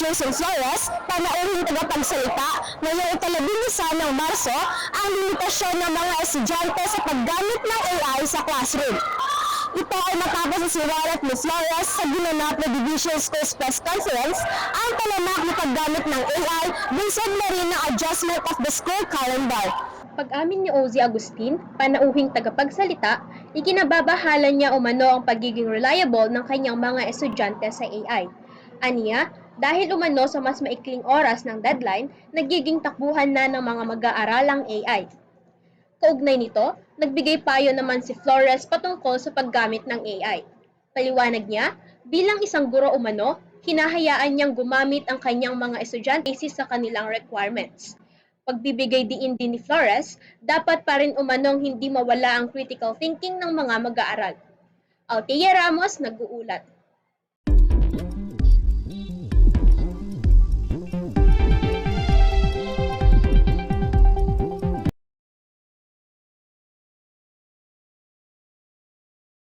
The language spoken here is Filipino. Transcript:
Jason Flores, panauhing tagapagsalita ngayong ika-11 ng Marso ang limitasyon ng mga estudyante sa paggamit ng AI sa classroom. Ito ay matapos sa siwalat ni Flores sa ginanap na Division Schools Press Conference ang talamak na paggamit ng AI bunsod na rin ng adjustment of the school calendar. Pag-amin ni Ozzy Agustin, panauhing tagapagsalita, ikinababahala niya umano ang pagiging reliable ng kanyang mga estudyante sa AI. Aniya, dahil umano sa mas maikling oras ng deadline, nagiging takbuhan na ng mga mag-aaralang AI. Kaugnay nito, nagbigay payo naman si Flores patungkol sa paggamit ng AI. Paliwanag niya, bilang isang guro umano, hinahayaan niyang gumamit ang kanyang mga estudyante sa kanilang requirements. Pagbibigay diin din ni Flores, dapat pa rin umanong hindi mawala ang critical thinking ng mga mag-aaral. Althea Ramos, nag-uulat.